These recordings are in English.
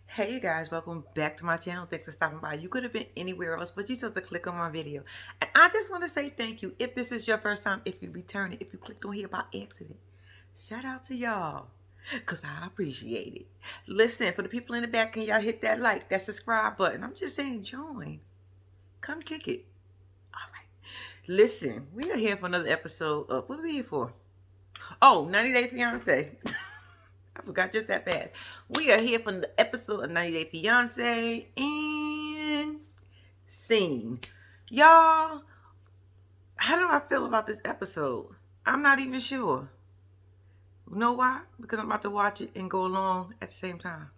Hey you guys, welcome back to my channel. Thanks for stopping by. You could have been anywhere else, but you chose to click on my video. And I just want to say thank you. If this is your first time, if you return it, if you clicked on here by accident, shout out to y'all. Because I appreciate it. Listen, for the people in the back, can y'all hit that like, that subscribe button? I'm just saying join. Come kick it. All right. Listen, we are here for another episode of, what are we here for? Oh, 90 Day Fiance. I forgot just that fast. We are here for the episode of 90 Day Fiance and scene. Y'all, how do I feel about this episode? I'm not even sure. You know why? Because I'm about to watch it and go along at the same time.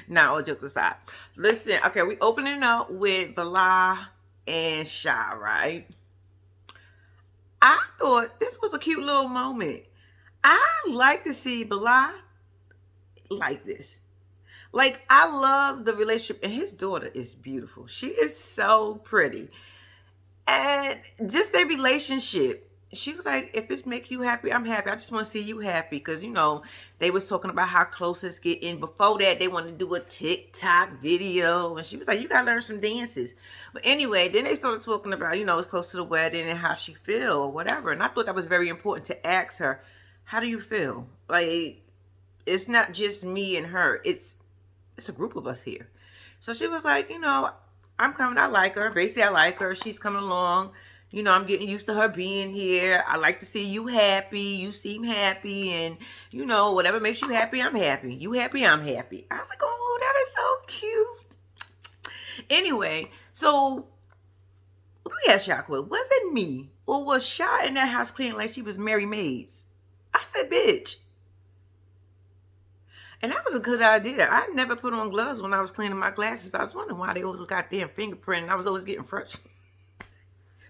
Now, all jokes aside. Listen, okay, we opening up with Bala and Sha, right? I thought this was a cute little moment. I like to see Bala like this. Like, I love the relationship, and his daughter is beautiful. She is so pretty. And just their relationship. She was like, if it makes you happy, I'm happy. I just want to see you happy. Because, they was talking about how close it's getting. Before that, they wanted to do a TikTok video. And she was like, you got to learn some dances. But anyway, then they started talking about, it's close to the wedding and how she feel or whatever. And I thought that was very important to ask her, how do you feel? Like, it's not just me and her. It's a group of us here. So she was like, I'm coming. I like her. Basically, I like her. She's coming along. I'm getting used to her being here. I like to see you happy. You seem happy. And, whatever makes you happy, I'm happy. You happy, I'm happy. I was like, oh, that is so cute. Anyway, so let me ask y'all a question. Was it me? Or was Sha in that house cleaning like she was Mary Mays? I said, bitch. And that was a good idea. I never put on gloves when I was cleaning my glasses. I was wondering why they always got damn fingerprint and I was always getting fresh.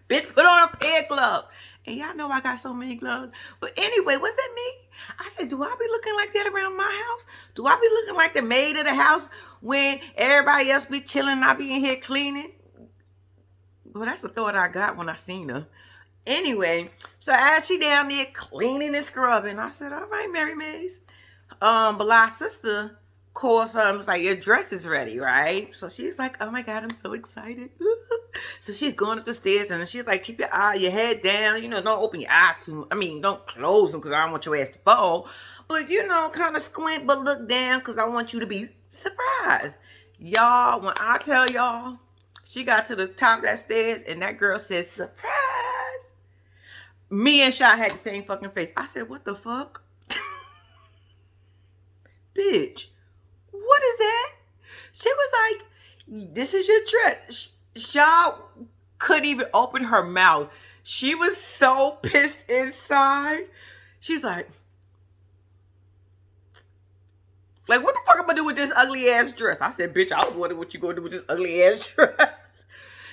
Bitch, put on a pair of gloves. And y'all know I got so many gloves. But anyway, was it me? I said, do I be looking like that around my house? Do I be looking like the maid of the house when everybody else be chilling and I be in here cleaning? Well, that's the thought I got when I seen her. Anyway, so as she down there cleaning and scrubbing, I said, all right, Mary Mays. Bala's sister calls her and was like, your dress is ready, right? So she's like, oh my God, I'm so excited. So she's going up the stairs and she's like, keep your head down. Don't open your eyes too much. I mean, don't close them because I don't want your ass to fall. But, kind of squint but look down because I want you to be surprised. Y'all, when I tell y'all, she got to the top of that stairs and that girl says, surprise. Me and Sha had the same fucking face. I said, what the fuck? Bitch, what is that? She was like, this is your dress. Sha couldn't even open her mouth. She was so pissed inside. She was like, what the fuck am I gonna do with this ugly ass dress? I said, bitch, I was wondering what you gonna do with this ugly ass dress.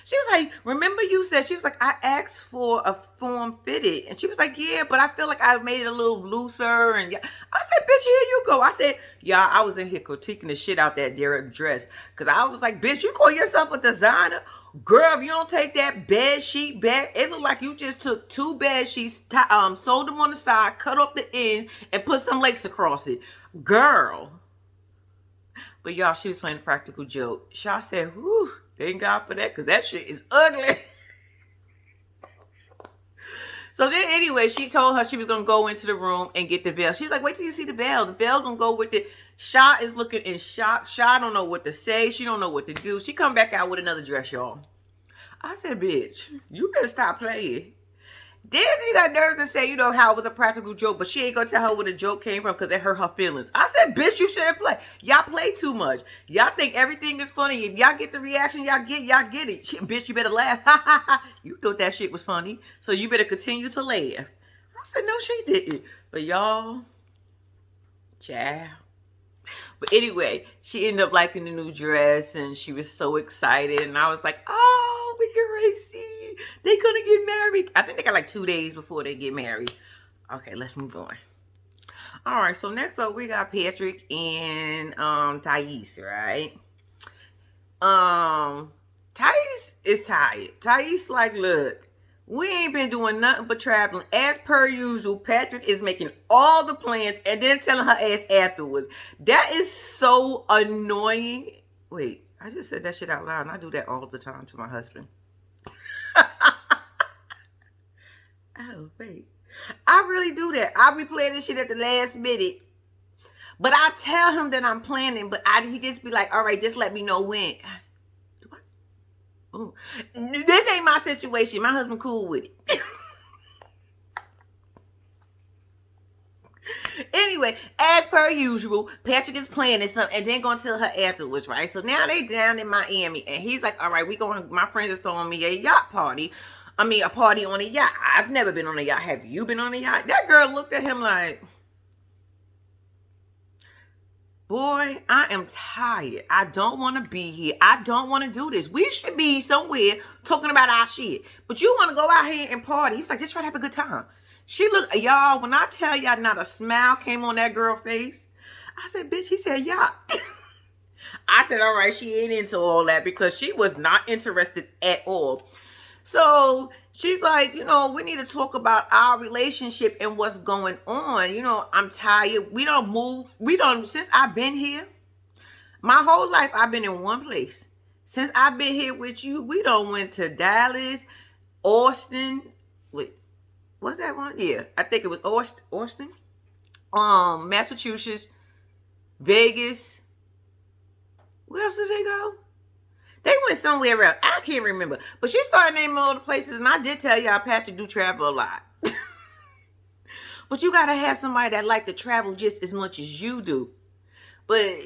She was like, remember you said, she was like, I asked for a form fitted. And she was like, yeah, but I feel like I made it a little looser. And yeah. I said, bitch, here you go. I said, yeah, I was in here critiquing the shit out that Derek dress. Because I was like, bitch, you call yourself a designer? Girl, if you don't take that bed sheet back, it looked like you just took two bed sheets, sewed them on the side, cut off the ends, and put some lace across it. Girl. But y'all, she was playing a practical joke. Sha said, whew, thank God for that, because that shit is ugly. So then anyway, she told her she was going to go into the room and get the veil. She's like, wait till you see the veil. The veil's going to go with it. Sha is looking in shock. Sha don't know what to say. She don't know what to do. She come back out with another dress, y'all. I said, bitch, you better stop playing. Then you got nerves to say, how it was a practical joke, but she ain't gonna tell her where the joke came from because it hurt her feelings. I said, bitch, you shouldn't play. Y'all play too much. Y'all think everything is funny. If y'all get the reaction y'all get it. Bitch, you better laugh. You thought that shit was funny, so you better continue to laugh. I said, no, she didn't. But y'all, child. But anyway, she ended up liking the new dress and she was so excited. And I was like, oh, we can already see they're going to get married. I think they got like 2 days before they get married. Okay, let's move on. All right, so next up we got Patrick and Thais, right? Thais is tired. Thais like, look, We ain't been doing nothing but traveling. As per usual, Patrick is making all the plans and then telling her ass afterwards. That is so annoying. Wait, I just said that shit out loud and I do that all the time to my husband. Oh, wait. I really do that. I be planning shit at the last minute. But I tell him that I'm planning, but he just be like, all right, just let me know when. Do I? Ooh. This ain't my situation. My husband cool with it. Anyway, as per usual, Patrick is planning something and then gonna tell her afterwards, right? So now they down in Miami and he's like, all right, my friends is throwing me a yacht party. I mean, a party on a yacht. I've never been on a yacht. Have you been on a yacht? That girl looked at him like, boy, I am tired. I don't want to be here. I don't want to do this. We should be somewhere talking about our shit. But you want to go out here and party. He was like, just try to have a good time. She looked, y'all, when I tell y'all not a smile came on that girl's face, I said, bitch, he said, yeah. I said, all right, she ain't into all that because she was not interested at all. So she's like, we need to talk about our relationship and what's going on. I'm tired. We don't move. Since I've been here, my whole life, I've been in one place. Since I've been here with you, we don't went to Dallas, Austin. Wait, what's that one? Yeah, I think it was Austin, Massachusetts, Vegas. Where else did they go? They went somewhere else. I can't remember. But she started naming all the places, and I did tell y'all Patrick do travel a lot. But you got to have somebody that like to travel just as much as you do. But,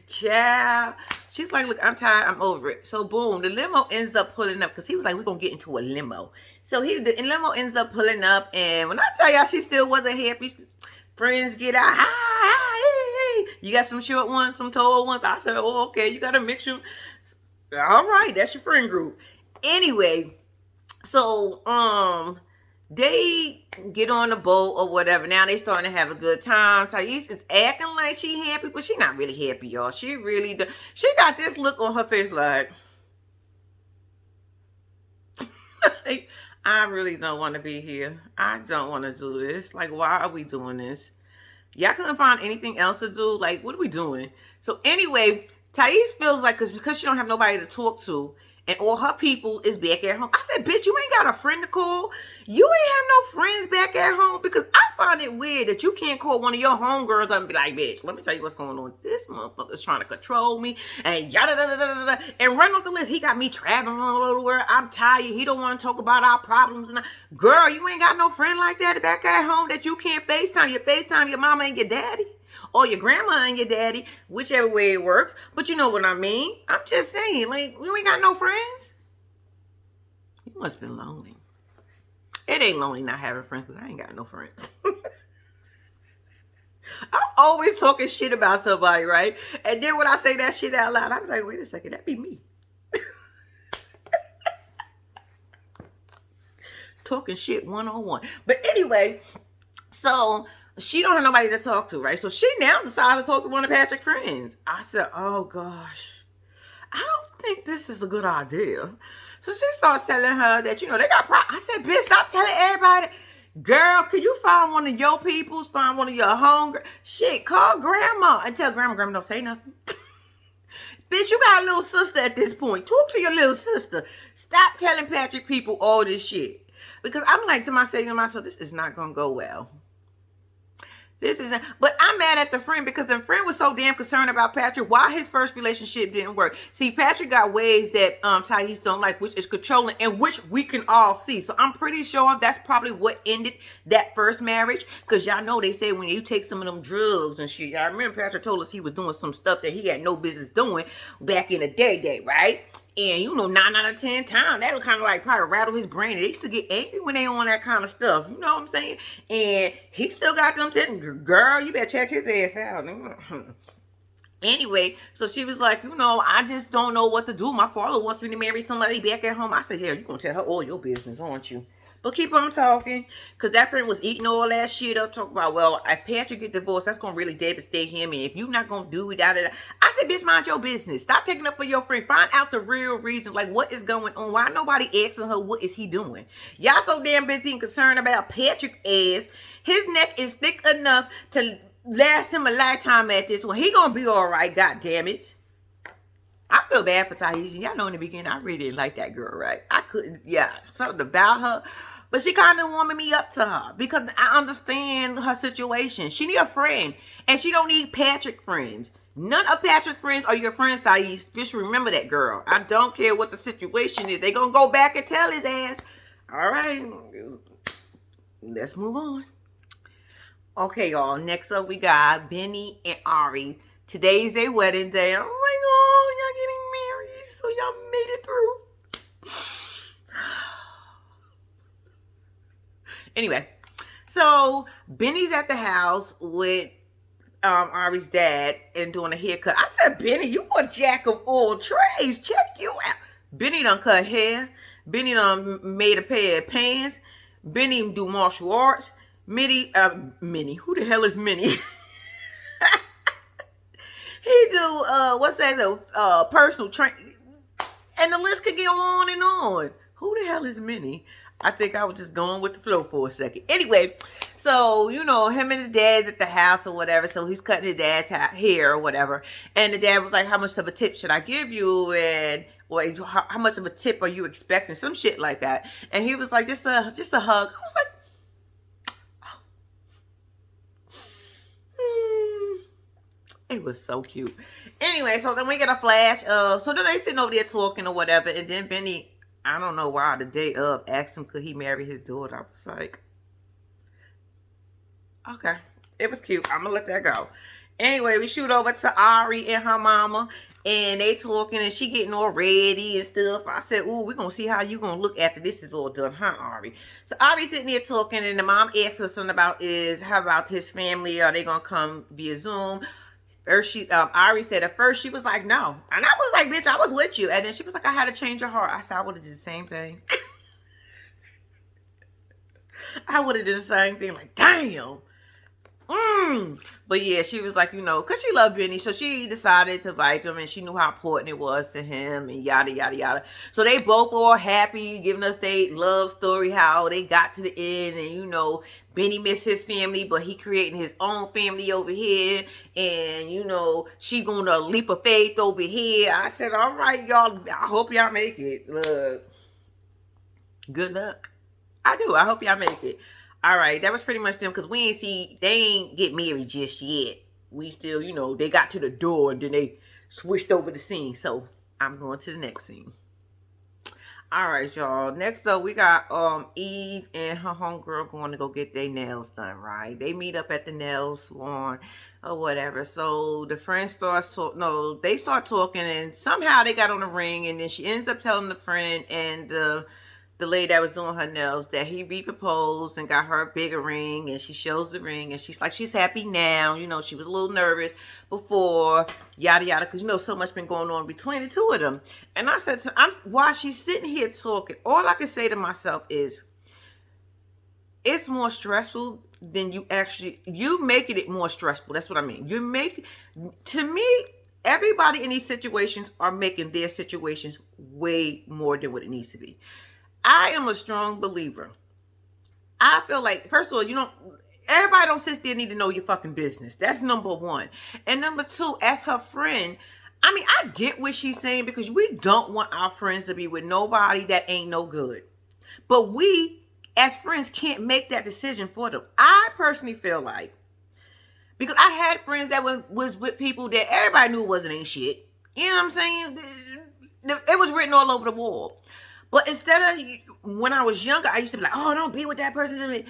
child, she's like, look, I'm tired. I'm over it. So, boom, the limo ends up pulling up because he was like, we're going to get into a limo. So, the limo ends up pulling up, and when I tell y'all she still wasn't happy, friends get out. Hi, hey, you got some short ones, some tall ones. I said, oh, okay, you got to mix them. All right, that's your friend group. Anyway, so they get on the boat or whatever. Now they starting to have a good time. Thais is acting like she happy, but she not really happy, y'all. She really she got this look on her face like I really don't want to be here. I don't want to do this. Like, why are we doing this? Y'all couldn't find anything else to do. Like, what are we doing? So anyway, Thais feels like because she don't have nobody to talk to and all her people is back at home. I said, bitch, you ain't got a friend to call. You ain't have no friends back at home because I find it weird that you can't call one of your homegirls and be like, bitch, let me tell you what's going on. This motherfucker's trying to control me and yada da da da da and run off the list. He got me traveling all over the world. I'm tired. He don't want to talk about our problems. And girl, you ain't got no friend like that back at home that you can't FaceTime. You FaceTime your mama and your daddy. Or your grandma and your daddy, whichever way it works. But you know what I mean. I'm just saying, like, you ain't got no friends. You must have been lonely. It ain't lonely not having friends because I ain't got no friends. I'm always talking shit about somebody, right? And then when I say that shit out loud, I'm like, wait a second, that be me. Talking shit one-on-one. But anyway, so she don't have nobody to talk to, right? So she now decides to talk to one of Patrick's friends. I said, oh gosh, I don't think this is a good idea. So she starts telling her that, they got problems. I said, bitch, stop telling everybody. Girl, can you find one of your peoples, find one of your home? Shit, call grandma and tell grandma don't say nothing. Bitch, you got a little sister at this point. Talk to your little sister. Stop telling Patrick people all this shit. Because I'm like to myself, this is not going to go well. This isn't, but I'm mad at the friend because the friend was so damn concerned about Patrick. Why his first relationship didn't work. See, Patrick got ways that Thais don't like, which is controlling and which we can all see. So I'm pretty sure that's probably what ended that first marriage. Because y'all know they say when you take some of them drugs and shit. Y'all remember Patrick told us he was doing some stuff that he had no business doing back in the day, right? And 9 out of 10 times, that'll kind of like probably rattle his brain. They used to get angry when they on that kind of stuff. You know what I'm saying? And he still got them telling, girl, you better check his ass out. Anyway, so she was like, I just don't know what to do. My father wants me to marry somebody back at home. I said, yeah, you're going to tell her all your business, aren't you? But keep on talking, because that friend was eating all that shit up, talking about, well, if Patrick get divorced, that's going to really devastate him, and if you're not going to do it, da, da, da. I said, bitch, mind your business. Stop taking up for your friend. Find out the real reason, like, what is going on? Why nobody asking her, what is he doing? Y'all so damn busy and concerned about Patrick ass. His neck is thick enough to last him a lifetime at this one. He going to be all right, god damn it. I feel bad for Tahisha. Y'all know in the beginning, I really didn't like that girl, right? I couldn't, yeah, something about her. But she kind of warming me up to her because I understand her situation. She need a friend, and she don't need Patrick friends. None of Patrick's friends are your friends, Thais. Just remember that, girl. I don't care what the situation is. They gonna go back and tell his ass. All right, let's move on. Okay, y'all. Next up, we got Benny and Ari. Today's their wedding day. I was like, oh, y'all getting married, so y'all made it through. Anyway, so Benny's at the house with Ari's dad and doing a haircut. I said, Benny, you a jack of all trades. Check you out. Benny done cut hair. Benny done made a pair of pants. Benny do martial arts. Minnie, who the hell is Minnie? He do, what's that, personal training. And the list could go on and on. Who the hell is Minnie? I think I was just going with the flow for a second. Anyway, so, you know, him and the dad's at the house or whatever. So he's cutting his dad's hair or whatever. And the dad was like, how much of a tip should I give you? And, or how much of a tip are you expecting? Some shit like that. And he was like, just a hug. I was like, it was so cute. Anyway, so then we get a flash of, so then they sitting over there talking or whatever, and then Benny, I don't know why, the day of, asked him could he marry his daughter. I was like, okay. It was cute. I'm gonna let that go. Anyway, we shoot over to Ari and her mama, and they talking, and she getting all ready and stuff. I said, ooh, we're gonna see how you gonna look after this is all done, huh, Ari? So Ari sitting there talking, and the mom asked her something about how about his family? Are they gonna come via Zoom? First, Ari said at first she was like, no. And I was like, bitch, I was with you. And then she was like, I had to change her heart. I said, I would have did the same thing. I would have did the same thing. Like, damn. But yeah, she was like, you know, because she loved Benny. So she decided to invite him, and she knew how important it was to him, and yada, yada, yada. So they both all happy, giving us their love story, how they got to the end. And, you know, Benny missed his family, but he creating his own family over here. And, you know, she going to leap of faith over here. I said, all right, y'all, I hope y'all make it. Look, good luck. I do. I hope y'all make it. All right, that was pretty much them, because they ain't get married just yet. We still, you know, they got to the door and then they switched over the scene. So I'm going to the next scene. All right, y'all. Next up, we got Eve and her homegirl going to go get their nails done, right? They meet up at the nail salon or whatever. So the friend they start talking, and somehow they got on the ring, and then she ends up telling the friend and the lady that was doing her nails that he re-proposed and got her a bigger ring, and she shows the ring, and she's like, she's happy now. You know, she was a little nervous before, yada yada, because you know so much been going on between the two of them. And I said, while she's sitting here talking, all I can say to myself is, it's more stressful than you making it more stressful. That's what I mean. To me, everybody in these situations are making their situations way more than what it needs to be. I am a strong believer. I feel like, first of all, everybody don't sit there and need to know your fucking business. That's number one. And number two, as her friend, I mean, I get what she's saying, because we don't want our friends to be with nobody that ain't no good. But we, as friends, can't make that decision for them. I personally feel like, because I had friends that was with people that everybody knew ain't shit. You know what I'm saying? It was written all over the wall. But instead of, when I was younger, I used to be like, oh, don't be with that person.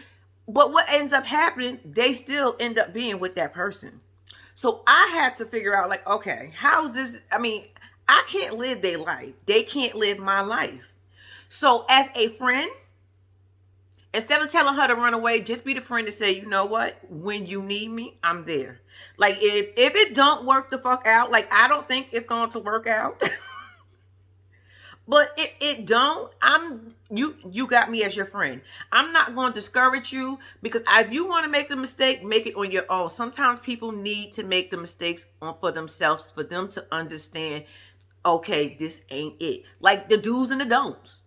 But what ends up happening, they still end up being with that person. So I had to figure out, like, okay, how's this? I mean, I can't live their life. They can't live my life. So as a friend, instead of telling her to run away, just be the friend to say, you know what? When you need me, I'm there. Like, if it don't work the fuck out, like, I don't think it's going to work out. But it don't. You got me as your friend. I'm not going to discourage you because if you want to make the mistake, make it on your own. Sometimes people need to make the mistakes for themselves for them to understand. Okay, this ain't it. Like the do's and the don'ts.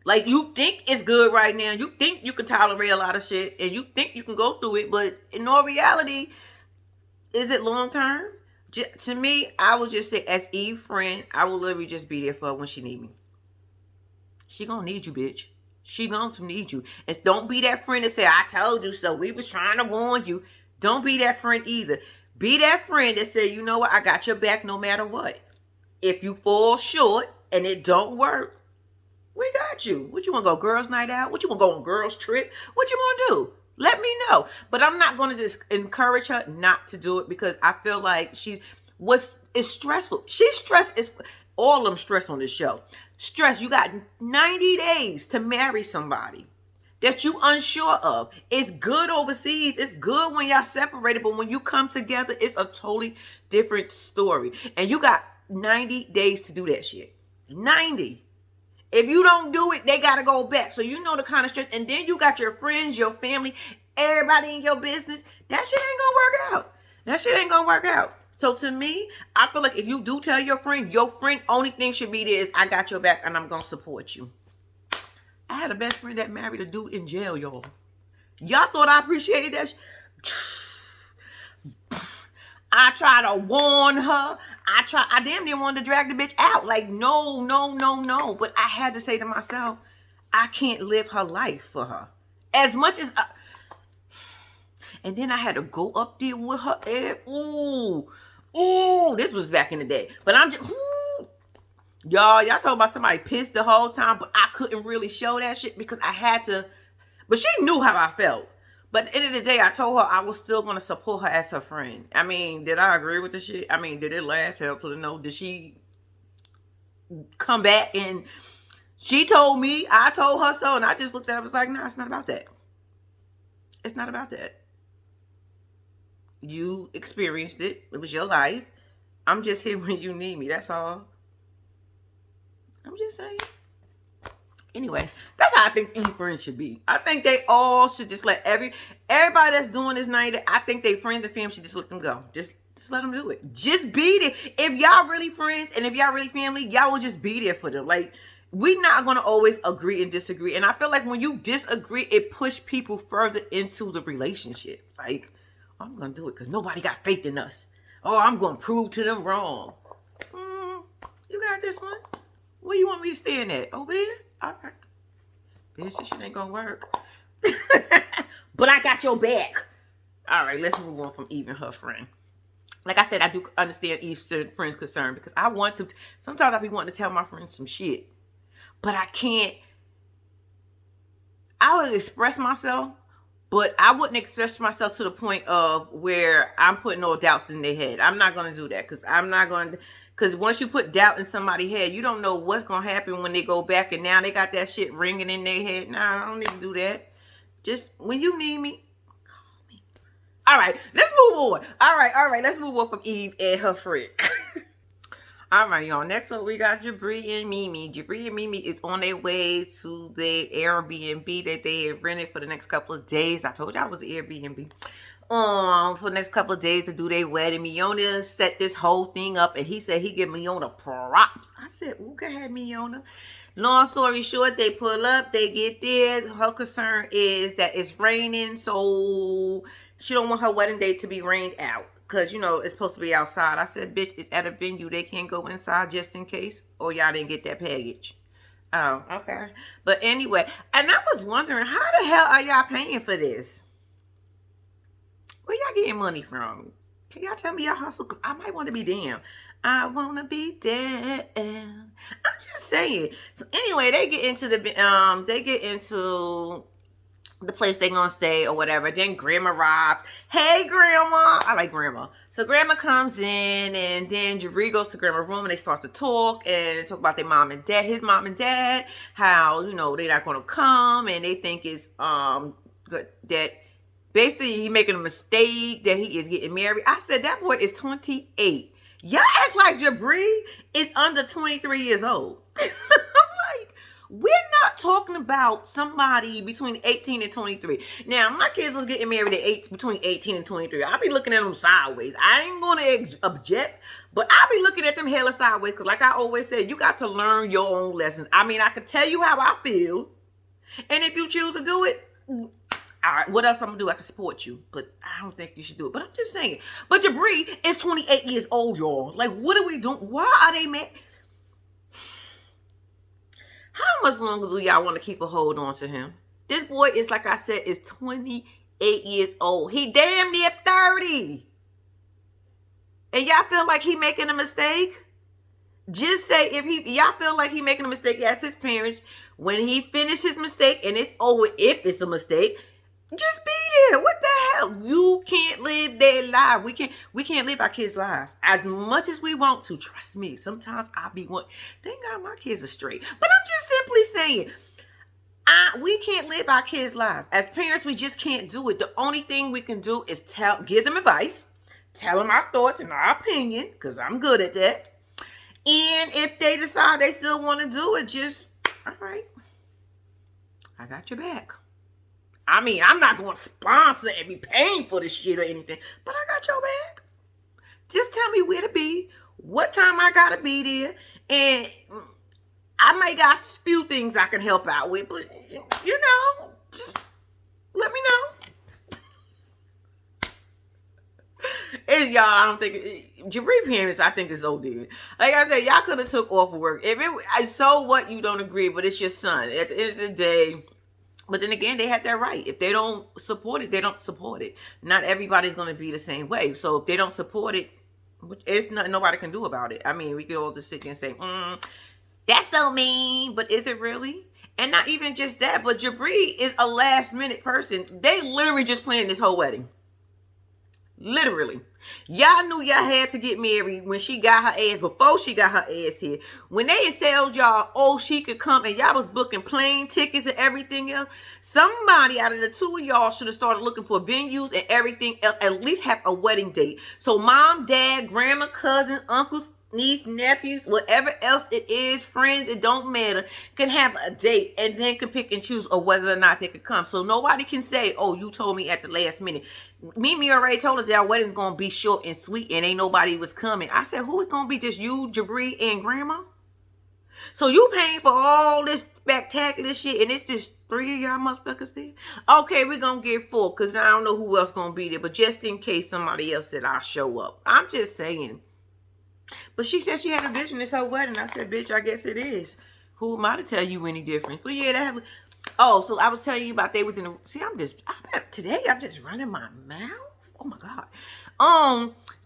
Like you think it's good right now. You think you can tolerate a lot of shit, and you think you can go through it, but in all reality, is it long term? To me, I would just say, as Eve friend, I will literally just be there for her when she need me. She gonna need you, bitch. She going to need you. And don't be that friend that say, I told you so. We was trying to warn you. Don't be that friend either. Be that friend that say, you know what, I got your back no matter what. If you fall short and it don't work, we got you. What you want to go girls' night out? What you want to go on girls' trip? What you want to do? Let me know. But I'm not going to just encourage her not to do it because I feel like it's stressful. She's stressed. It's all of them stress on this show. Stress. You got 90 days to marry somebody that you unsure of. It's good overseas. It's good when y'all separated, but when you come together, it's a totally different story. And you got 90 days to do that shit. 90. If you don't do it, they got to go back. So you know the kind of stress. And then you got your friends, your family, everybody in your business. That shit ain't going to work out. That shit ain't going to work out. So to me, I feel like if you do tell your friend only thing should be there is, I got your back and I'm going to support you. I had a best friend that married a dude in jail, y'all. Y'all thought I appreciated that? I try to warn her. I damn near wanted to drag the bitch out. Like, no, no, no, no. But I had to say to myself, I can't live her life for her. As much as and then I had to go up there with her. And, this was back in the day. But I'm just, y'all talking about somebody pissed the whole time, but I couldn't really show that shit because I had to. But she knew how I felt. But at the end of the day, I told her I was still going to support her as her friend. I mean, did I agree with the shit? I mean, did it last? Hell to the no. Did she come back and she told me, I told her so, and I just looked at her and was like, no, it's not about that. It's not about that. You experienced it. It was your life. I'm just here when you need me. That's all. I'm just saying. Anyway, that's how I think any friends should be. I think they all should just let everybody that's doing this night. I think they friends and family should just let them go. Just let them do it. Just be there. If y'all really friends and if y'all really family, y'all will just be there for them. Like, we're not gonna always agree and disagree. And I feel like when you disagree, it pushes people further into the relationship. Like, I'm gonna do it because nobody got faith in us. Oh, I'm gonna prove to them wrong. You got this one. Where you want me to stand at? Over there? All right. Bitch, this shit ain't gonna work. But I got your back. All right, let's move on from Eve and her friend. Like I said, I do understand Eve's friend's concern because sometimes I be wanting to tell my friends some shit. But I can't. I would express myself, but I wouldn't express myself to the point of where I'm putting no doubts in their head. I'm not going to do that because once you put doubt in somebody's head, you don't know what's going to happen when they go back and now they got that shit ringing in their head. Nah, I don't need to do that. Just when you need me, call me. All right, let's move on. All right, let's move on from Eve and her friend. All right, y'all. Next up, we got Jabri and Mimi. Jabri and Mimi is on their way to the Airbnb that they have rented for the next couple of days. I told you I was Airbnb. For the next couple of days to do their wedding. Miona set this whole thing up, and he said he give Miona props. I said, "Ooh, go ahead, Miona." Long story short, they pull up, they get there. Her concern is that it's raining, so she don't want her wedding day to be rained out. Because, it's supposed to be outside. I said, bitch, it's at a venue. They can't go inside just in case. Or y'all didn't get that package. Oh, okay. But anyway, and I was wondering, how the hell are y'all paying for this? Where y'all getting money from? Can y'all tell me y'all hustle? Because I might want to be damn. I want to be damn. I'm just saying. So anyway, they get into the place they're gonna stay or whatever. Then grandma arrives. Hey, grandma. I like grandma. So grandma comes in, and then Jabri goes to grandma's room, and they start to talk talk about their mom and dad, his mom and dad, how they're not gonna come, and they think it's good that basically he making a mistake that he is getting married. I said that boy is 28. Y'all act like Jabri is under 23 years old. We're not talking about somebody between 18 and 23. Now, my kids was getting married at between 18 and 23. I'll be looking at them sideways. I ain't going to object, but I'll be looking at them hella sideways because like I always said, you got to learn your own lessons. I mean, I can tell you how I feel, and if you choose to do it, all right, what else I'm going to do? I can support you, but I don't think you should do it. But I'm just saying. But Jabri is 28 years old, y'all. Like, what are we doing? Why are they mad? How much longer do y'all want to keep a hold on to him? This boy is, like I said, is 28 years old. He damn near 30. And y'all feel like he making a mistake? Just say if y'all feel like he making a mistake, ask his parents. When he finishes his mistake and it's over, if it's a mistake, just be there. What the hell? You can't live their life. We can't live our kids' lives as much as we want to. Trust me. Sometimes I be one. Thank God my kids are straight. But I'm just simply saying, we can't live our kids' lives. As parents, we just can't do it. The only thing we can do is give them advice, tell them our thoughts and our opinion, because I'm good at that. And if they decide they still want to do it, just, all right, I got your back. I mean, I'm not going to sponsor and be paying for this shit or anything, but I got your back. Just tell me where to be, what time I got to be there, and I may got a few things I can help out with, but, you know, just let me know. And y'all, I don't think, Jabri parents, I think it's OD. Like I said, y'all could have took off of work. If it, so what, you don't agree, but it's your son. At the end of the day, but then again, they have that right. If they don't support it, they don't support it. Not everybody's going to be the same way. So if they don't support it, it's nothing nobody can do about it. I mean, we could all just sit there and say, that's so mean. But is it really? And not even just that, but Jabri is a last minute person. They literally just planned this whole wedding. Literally. Y'all knew y'all had to get married when she got her ass, before she got her ass here. When they told y'all, oh, she could come, and y'all was booking plane tickets and everything else, somebody out of the two of y'all should have started looking for venues and everything else, at least have a wedding date. So mom, dad, grandma, cousin, uncles, niece, nephews, whatever else it is, friends, it don't matter, can have a date and then can pick and choose of whether or not they could come. So nobody can say, oh, you told me at the last minute. Mimi already told us that our wedding's going to be short and sweet and ain't nobody was coming. I said, who is going to be, just you, Jabri, and grandma? So you paying for all this spectacular shit and it's just 3 of y'all motherfuckers there? Okay, we're going to get 4 because I don't know who else going to be there. But just in case somebody else said I'll show up. I'm just saying. But she said she had a vision this whole wedding. I said, bitch, I guess it is. Who am I to tell you any different? But yeah, that. Oh, so I was telling you about they was in the. See, today I'm just running my mouth. Oh my God.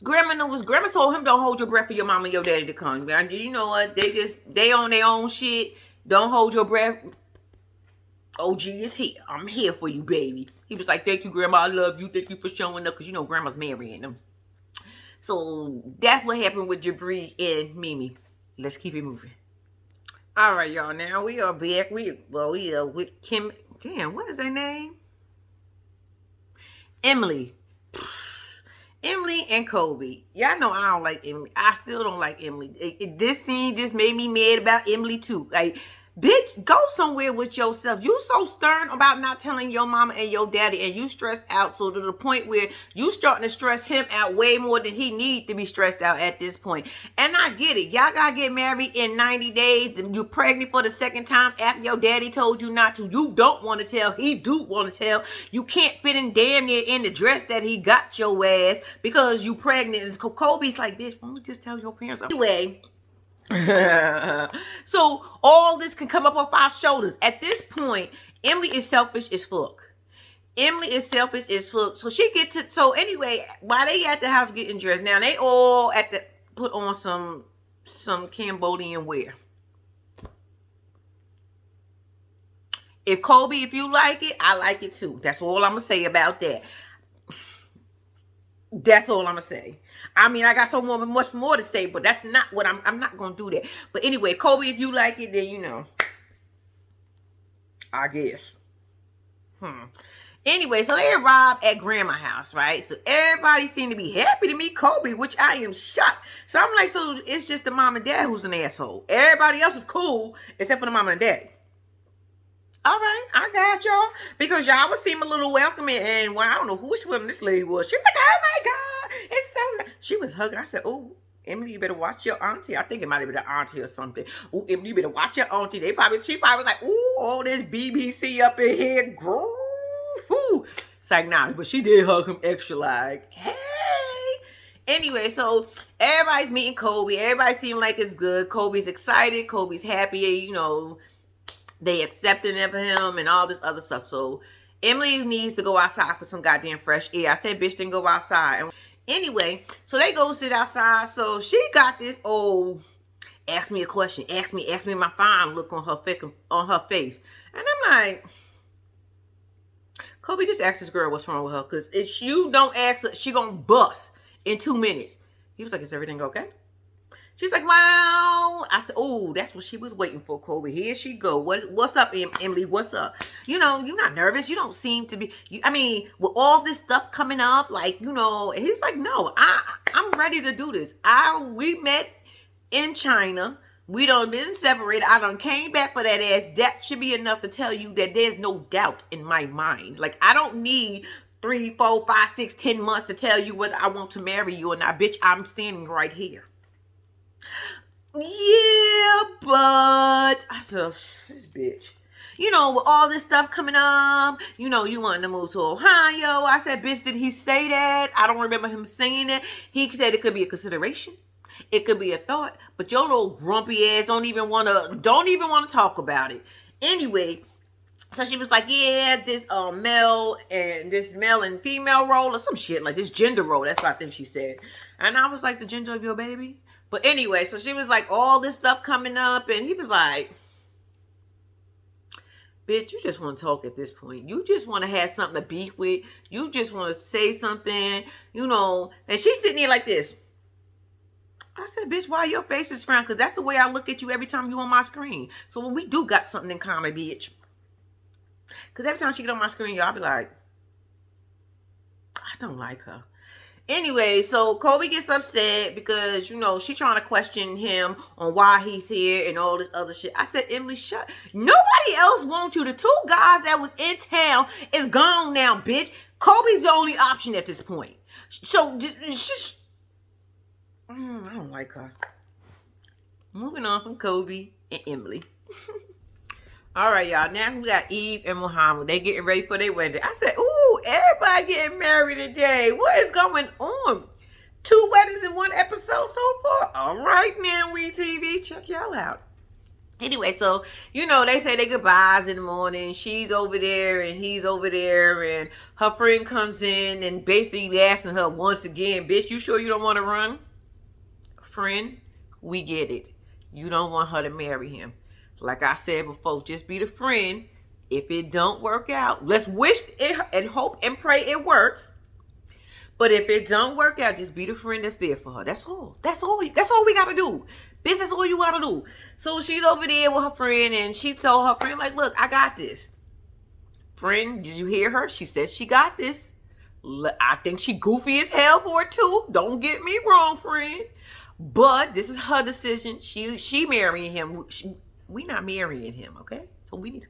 Grandma told him don't hold your breath for your mama and your daddy to come. You know what? They on their own shit. Don't hold your breath. OG is here. I'm here for you, baby. He was like, thank you, grandma. I love you. Thank you for showing up. Because you know grandma's marrying him. So that's what happened with Jabri and Mimi. Let's keep it moving. All right, y'all. Now we are back. We are with Kim. Damn, what is their name? Emily. Emily and Kobe. Y'all know I don't like Emily. I still don't like Emily. This scene just made me mad about Emily too. Like, bitch, go somewhere with yourself. You so stern about not telling your mama and your daddy, and you stressed out so to the point where you starting to stress him out way more than he need to be stressed out at this point. And I get it. Y'all gotta get married in 90 days. And you pregnant for the second time after your daddy told you not to. You don't want to tell. He do want to tell. You can't fit in damn near in the dress that he got your ass because you pregnant. And Kobe's like, bitch, why don't you just tell your parents? Anyway. So all this can come up off our shoulders. At this point, Emily is selfish as fuck. Emily is selfish as fuck. So she get to, so anyway, while they at the house getting dressed, now they all at the put on some Cambodian wear. If Kobe, if you like it, I like it too. That's all I'm gonna say about that. That's all I'm gonna say. I mean, I got so much more to say, but that's not what I'm not gonna do that. But anyway, Kobe, if you like it, then you know. I guess. Anyway, so they arrived at grandma's house, right? So everybody seemed to be happy to meet Kobe, which I am shocked. So I'm like, so it's just the mom and dad who's an asshole. Everybody else is cool except for the mom and daddy. All right, I got y'all. Because y'all would seem a little welcoming. And well, I don't know which one this lady was. She was like, oh my God, it's so nice. She was hugging. I said, oh, Emily, you better watch your auntie. I think it might have been an auntie or something. Oh, Emily, you better watch your auntie. She probably was like, ooh, all this BBC up in here, girl. Ooh. It's like, nah, but she did hug him extra like, hey. Anyway, so everybody's meeting Kobe. Everybody seems like it's good. Kobe's excited. Kobe's happy. They accepting of him and all this other stuff. So Emily needs to go outside for some goddamn fresh air. I said, bitch, then go outside. And anyway, so they go sit outside. So she got this old ask me a question, ask me my fine look on her face. And I'm like, Kobe, just ask this girl what's wrong with her. Because if you don't ask her, she gonna bust in 2 minutes. He was like, is everything okay? She's like, well, I said, oh, that's what she was waiting for, Kobe. Here she go. What's up, Emily? What's up? You're not nervous. You don't seem to be. With all this stuff coming up, and he's like, no, I'm ready to do this. We met in China. We done been separated. I done came back for that ass. That should be enough to tell you that there's no doubt in my mind. Like, I don't need 3, 4, 5, 6, 10 months to tell you whether I want to marry you or not. Bitch, I'm standing right here. Yeah, but I said, this bitch. With all this stuff coming up, you wanted to move to Ohio. I said, bitch, did he say that? I don't remember him saying it. He said it could be a consideration. It could be a thought, but your little grumpy ass don't even want to talk about it. Anyway, so she was like, yeah, this male and female role or some shit, like this gender role. That's what I think she said. And I was like, the gender of your baby? But anyway, so she was like, all this stuff coming up, and he was like, bitch, you just want to talk at this point. You just want to have something to beef with. You just want to say something, and she's sitting there like this. I said, bitch, why your face is frowned? Because that's the way I look at you every time you on my screen. So we do got something in common, bitch. Because every time she get on my screen, y'all be like, I don't like her. Anyway, so Kobe gets upset because, she trying to question him on why he's here and all this other shit. I said, Emily, shut. Nobody else wants you. The 2 guys that was in town is gone now, bitch. Kobe's the only option at this point. So, I don't like her. Moving on from Kobe and Emily. All right, y'all. Now we got Eve and Muhammad. They getting ready for their wedding. I said, ooh, everybody getting married today. What is going on? 2 weddings in 1 episode so far. All right, now, WeTV. Check y'all out. Anyway, so, they say their goodbyes in the morning. She's over there and he's over there. And her friend comes in and basically asking her once again, bitch, you sure you don't want to run? Friend, we get it. You don't want her to marry him. Like I said before, just be the friend. If it don't work out, let's wish it and hope and pray it works. But if it don't work out, just be the friend that's there for her. That's all. That's all we gotta do. Bitch, that's all you gotta do. So she's over there with her friend, and she told her friend, like, look, I got this. Friend, did you hear her? She said she got this. I think she goofy as hell for it too. Don't get me wrong, friend. But this is her decision. She marrying him. We not marrying him, okay? So we need to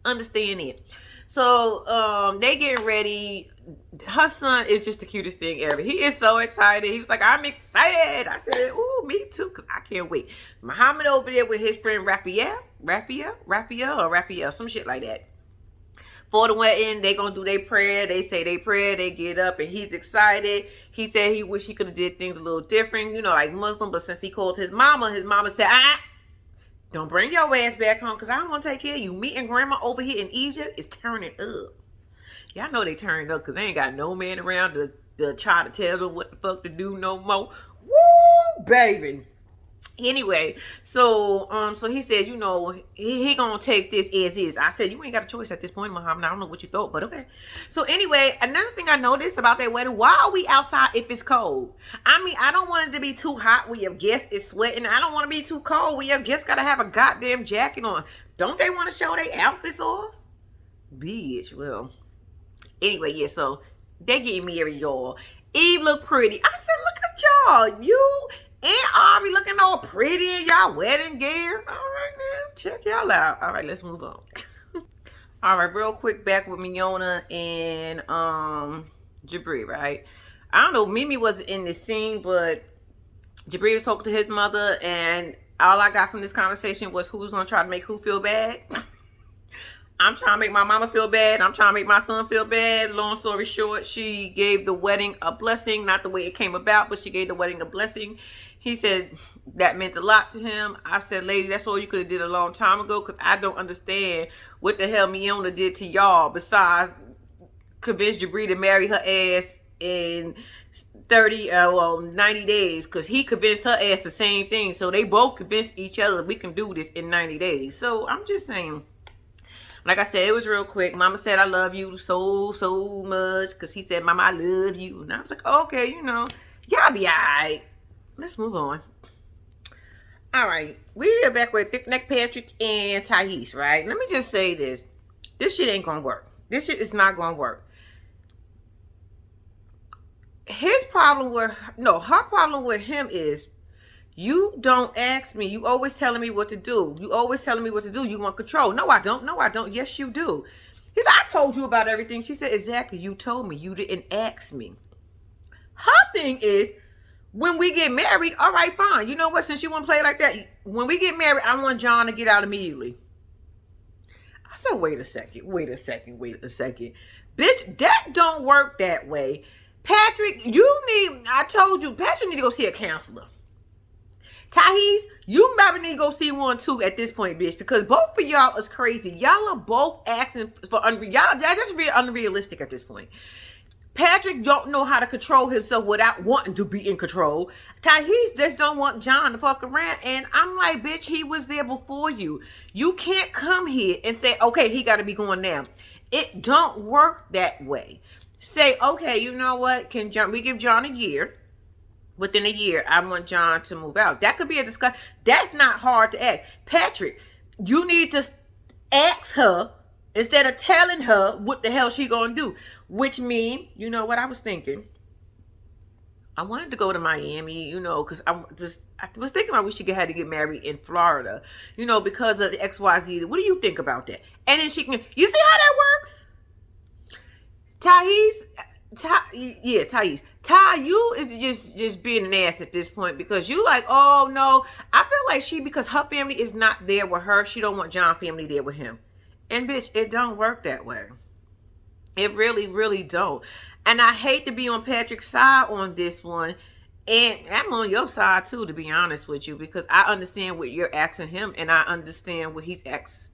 understand it. So they get ready. Her son is just the cutest thing ever. He is so excited. He was like, I'm excited. I said, ooh, me too, because I can't wait. Muhammad over there with his friend Raphael, some shit like that. For the wedding, they gonna do their prayer. They say their prayer. They get up, and he's excited. He said he wish he could have did things a little different, like Muslim. But since he called his mama said, don't bring your ass back home, because I don't want to take care of you. Me and grandma over here in Egypt is turning up. Y'all know they turned up because they ain't got no man around to try to tell them what the fuck to do no more. Woo, baby. Anyway, so he said, he gonna take this as is. I said, you ain't got a choice at this point, Muhammad. I don't know what you thought, but okay. So anyway, another thing I noticed about that wedding, why are we outside if it's cold? I don't want it to be too hot where your guest is sweating. I don't want to be too cold where your guest gotta have a goddamn jacket on. Don't they want to show their outfits off? Bitch, well. Anyway, yeah, so they getting married, y'all. Eve look pretty. I said, look at y'all. You and Ari looking all pretty in y'all wedding gear. All right, now. Check y'all out. All right, let's move on. All right, real quick, back with Miona and Jabri, right? I don't know, Mimi wasn't in this scene, but Jabri was talking to his mother, and all I got from this conversation was who's gonna try to make who feel bad. I'm trying to make my mama feel bad. I'm trying to make my son feel bad. Long story short, she gave the wedding a blessing. Not the way it came about, but she gave the wedding a blessing. He said that meant a lot to him. I said, lady, that's all you could have did a long time ago, because I don't understand what the hell Miona did to y'all besides convince Jabri to marry her ass in 90 days, because he convinced her ass the same thing. So they both convinced each other we can do this in 90 days. So I'm just saying, like I said, it was real quick. Mama said, I love you so much. Because he said, Mama, I love you. And I was like, oh, okay, y'all be all right. Let's move on. All right. We are back with Thick Neck Patrick and Thais, right? Let me just say this. This shit ain't going to work. This shit is not going to work. Her problem with him is, you don't ask me. You always telling me what to do. You want control. No, I don't. Yes, you do. He said, I told you about everything. She said, exactly. You told me. You didn't ask me. Her thing is, when we get married, all right, fine. You know what? Since you want to play like that, when we get married, I want John to get out immediately. I said, wait a second. Bitch, that don't work that way. Patrick, I told you, Patrick need to go see a counselor. Thais, you probably need to go see one too at this point, bitch, because both of y'all is crazy. Y'all are both asking for y'all just real unrealistic at this point. Patrick don't know how to control himself without wanting to be in control. Thais just don't want John to fuck around. And I'm like, bitch, he was there before you. You can't come here and say, okay, he got to be going now. It don't work that way. Say, okay, you know what? We give John a year? Within a year, I want John to move out. That could be a discussion. That's not hard to ask. Patrick, you need to ask her instead of telling her what the hell she gonna do. Which means, you know what I was thinking? I wanted to go to Miami, because I was thinking about we should had to get married in Florida, because of the XYZ. What do you think about that? And then she can, you see how that works? Thais. Ty, you is just being an ass at this point, because you like, oh no, I feel like because her family is not there with her, she don't want John's family there with him. And bitch, it don't work that way. It really, really don't. And I hate to be on Patrick's side on this one. And I'm on your side too, to be honest with you, because I understand what you're asking him, and I understand what he's asking.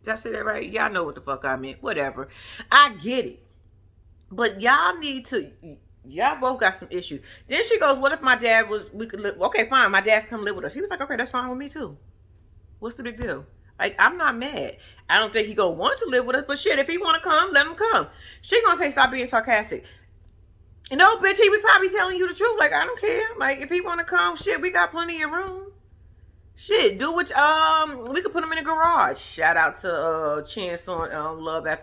Did I say that right? Y'all know what the fuck I meant. Whatever. I get it. But y'all both got some issues. Then she goes, what if my dad we could live? Okay, fine. My dad can come live with us. He was like, okay, that's fine with me too. What's the big deal? Like, I'm not mad. I don't think he gonna want to live with us, but shit, if he want to come, let him come. She gonna say, stop being sarcastic. Bitch, he was probably telling you the truth. Like, I don't care. Like, if he want to come, shit, we got plenty of room. Shit, do what, we could put him in a garage. Shout out to Chance on Life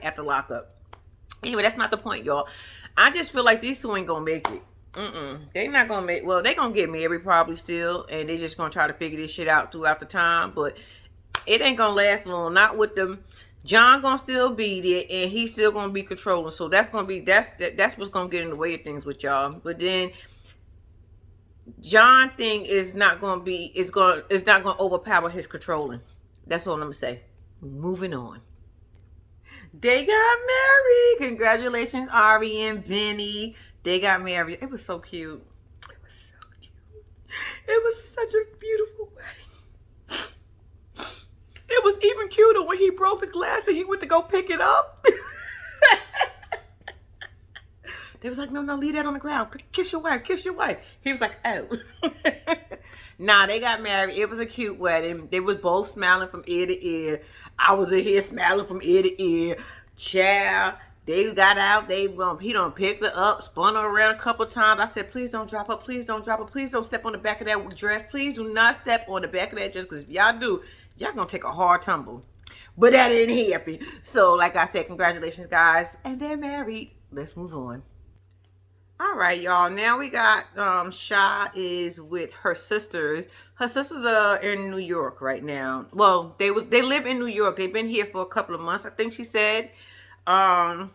After Lockup. Anyway, that's not the point, y'all. I just feel like these two ain't gonna make it. They not gonna make. Well, they gonna get married probably still, and they just gonna try to figure this shit out throughout the time. But it ain't gonna last long. Not with them. John gonna still be there, and he's still gonna be controlling. So that's what's gonna get in the way of things with y'all. But then John thing is not gonna overpower his controlling. That's all I'm gonna say. Moving on. They got married. Congratulations, Ari and Benny. They got married. It was so cute. It was such a beautiful wedding. It was even cuter when he broke the glass and he went to go pick it up. They was like, no, leave that on the ground. Kiss your wife. He was like, oh. Nah, they got married. It was a cute wedding. They was both smiling from ear to ear. I was in here smiling from ear to ear. Child, they got out. He done picked her up, spun her around a couple times. I said, please don't drop her. Please don't drop her. Please don't step on the back of that dress. Please do not step on the back of that dress, because if y'all do, y'all gonna take a hard tumble. But that didn't happen. So, like I said, congratulations, guys. And they're married. Let's move on. All right, y'all. Now we got Sha is with her sisters. Her sisters are in New York right now. Well, they live in New York. They've been here for a couple of months, I think she said. Um,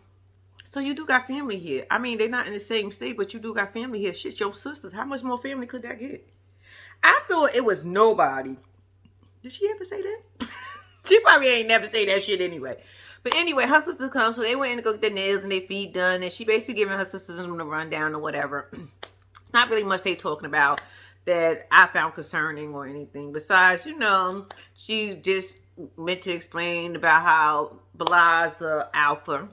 so you do got family here. I mean, they're not in the same state, but you do got family here. Shit, your sisters. How much more family could that get? I thought it was nobody. Did she ever say that? She probably ain't never say that shit anyway. But anyway, her sisters come, so they went in to go get their nails and their feet done, and she basically giving her sisters a rundown or whatever. It's not really much they talking about that I found concerning or anything. Besides, she just meant to explain about how Bilal alpha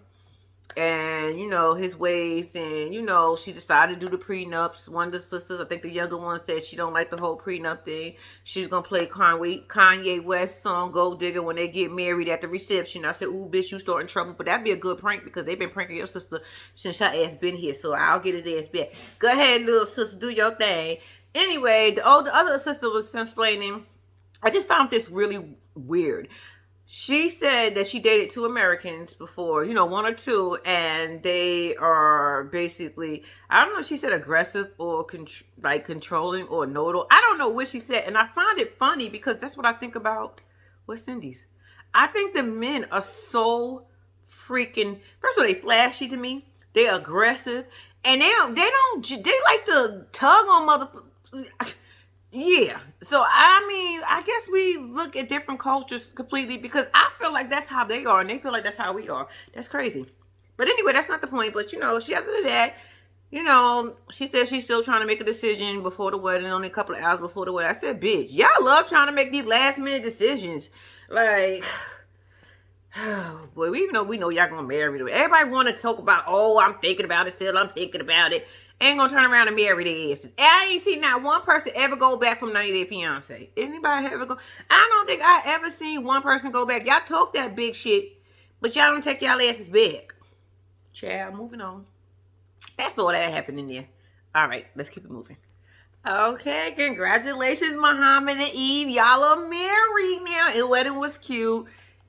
and his ways, and she decided to do the prenups. One of the sisters, I think the younger one, said she don't like the whole prenup thing. She's gonna play Kanye West song "Gold Digger" when they get married at the reception. I said, ooh, bitch, you starting trouble. But that'd be a good prank because they've been pranking your sister since her ass been here, so I'll get his ass back. Go ahead, little sister, do your thing. Anyway, the other sister was explaining. I just found this really weird. She said that she dated two Americans before, one or two, and they are basically, I don't know if she said aggressive or like controlling or nodal. I don't know what she said, and I find it funny because that's what I think about West Indies. I think the men are so freaking, first of all, they flashy to me. They're aggressive, and they like to tug on motherfuckers. Yeah. So I mean, I guess we look at different cultures completely because I feel like that's how they are and they feel like that's how we are. That's crazy. But anyway, that's not the point. But she after that, she said she's still trying to make a decision before the wedding, only a couple of hours before the wedding. I said, bitch, y'all love trying to make these last minute decisions. Like, boy, we know y'all gonna marry them. Everybody want to talk about, oh, I'm thinking about it still. I'm thinking about it. Ain't gonna turn around and marry their asses. I ain't seen not one person ever go back from 90 Day Fiance. Anybody ever go? I don't think I ever seen one person go back. Y'all talk that big shit, but y'all don't take y'all asses back. Child, moving on. That's all that happened in there. All right, let's keep it moving. Okay, congratulations, Muhammad and Eve. Y'all are married now. And wedding was cute.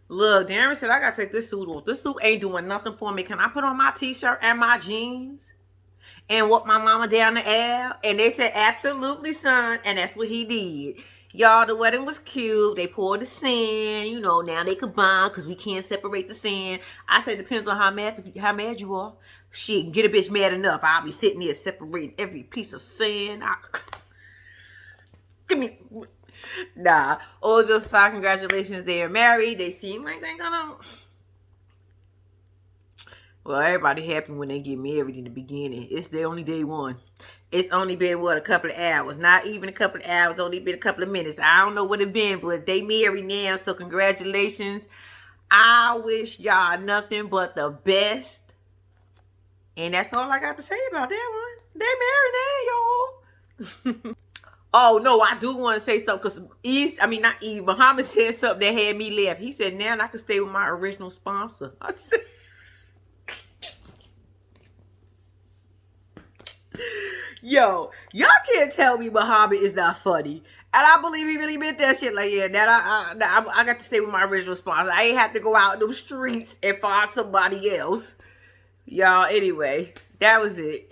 Look, Darren said, I gotta take this suit off. This suit ain't doing nothing for me. Can I put on my t-shirt and my jeans? And walk my mama down the aisle? And they said, absolutely, son. And that's what he did. Y'all, the wedding was cute. They poured the sand. Now they combine because we can't separate the sand. I said, depends on how mad you are. Shit, get a bitch mad enough. I'll be sitting there separating every piece of sand. Give me. Nah. All just fine. Congratulations. They are married. They seem like they're gonna. Well, everybody happy when they get married in the beginning. It's their only day one. It's only been, a couple of hours. Not even a couple of hours. Only been a couple of minutes. I don't know what it been, but they married now. So congratulations. I wish y'all nothing but the best. And that's all I got to say about that one. They married now, y'all. Oh, no, I do want to say something. Because Muhammad said something that had me laugh. He said, now I can stay with my original sponsor. I said... Yo, y'all can't tell me Muhammad is not funny. And I believe he really meant that shit. Like, yeah, I got to stay with my original sponsor. I ain't have to go out in those streets and find somebody else. Y'all, anyway, that was it.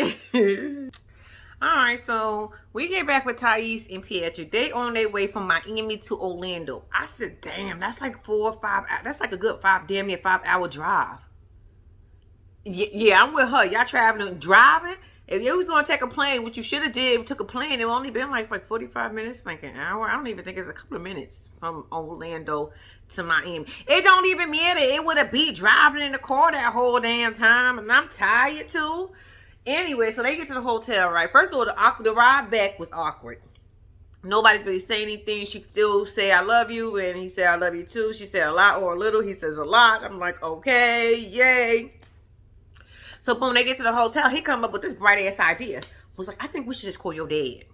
Alright, so we get back with Thais and Pietro. They on their way from Miami to Orlando. I said, damn, that's like 4 or 5 hours. That's like a good damn near 5-hour drive. Yeah, I'm with her. Y'all traveling, driving. If you was gonna take a plane, what you should have did, took a plane. It only been like 45 minutes, like an hour. I don't even think it's a couple of minutes from Orlando to Miami. It don't even matter. It would have been driving in the car that whole damn time, and I'm tired too. Anyway, so they get to the hotel, right? First of all, the ride back was awkward. Nobody's really saying anything. She still say, I love you. And he said, I love you too. She said a lot or a little. He says a lot. I'm like, okay, yay. So boom, they get to the hotel. He come up with this bright ass idea. Was like, I think we should just call your dad.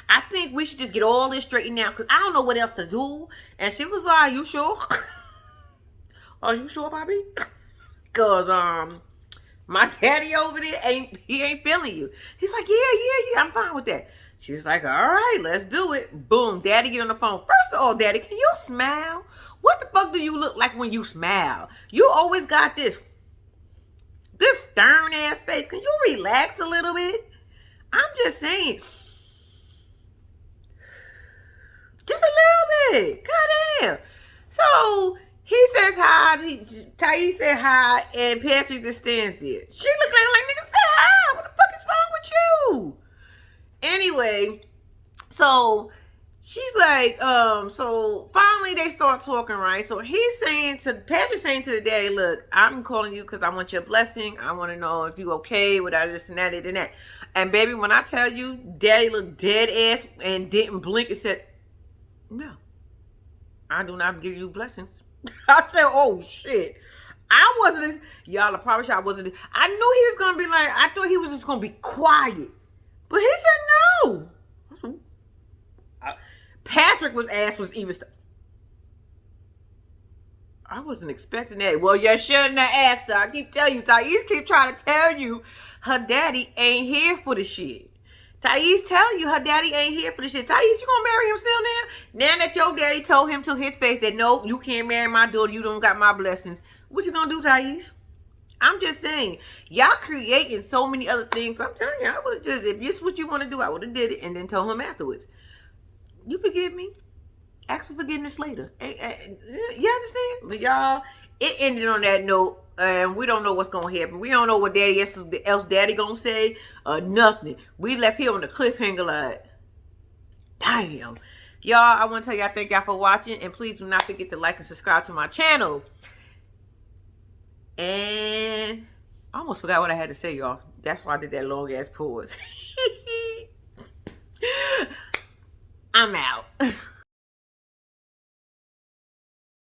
I think we should just get all this straightened out because I don't know what else to do. And she was like, you sure? Are you sure, Bobby? Because my daddy over there ain't feeling you. He's like, yeah, I'm fine with that. She was like, all right, let's do it. Boom, daddy get on the phone. First of all, daddy, can you smile? What the fuck do you look like when you smile? You always got this. This stern ass face. Can you relax a little bit? I'm just saying. Just a little bit. Goddamn. So he says hi. Thais said hi, and Patrick just stands there. She looks like nigga say hi. What the fuck is wrong with you? Anyway, so she's like, so finally they start talking, right? So he's saying to Patrick, saying to the daddy, look, I'm calling you because I want your blessing. I want to know if you okay without this and that and that. And baby, when I tell you, daddy looked dead ass and didn't blink and said, no, I do not give you blessings. I said, oh shit. I wasn't, y'all, I promise you I wasn't, I knew he was going to be like, I thought he was just going to be quiet. But he said no. Patrick was even. I wasn't expecting that. Well, you shouldn't have asked her. I keep telling you, Thais keep trying to tell you her daddy ain't here for the shit. Thais telling you her daddy ain't here for the shit. Thais, you gonna marry him still now? Now that your daddy told him to his face that no, you can't marry my daughter, you don't got my blessings. What you gonna do, Thais? I'm just saying, y'all creating so many other things. I'm telling you, I would have just, if this is what you want to do, I would have did it and then told him afterwards. You forgive me? Ask for forgiveness later. You understand? But y'all, it ended on that note, and we don't know what's gonna happen. We don't know what else daddy gonna say or nothing. We left here on the cliffhanger like, damn. Y'all, I want to tell y'all thank y'all for watching, and please do not forget to like and subscribe to my channel. And I almost forgot what I had to say, y'all. That's why I did that long ass pause. I'm out.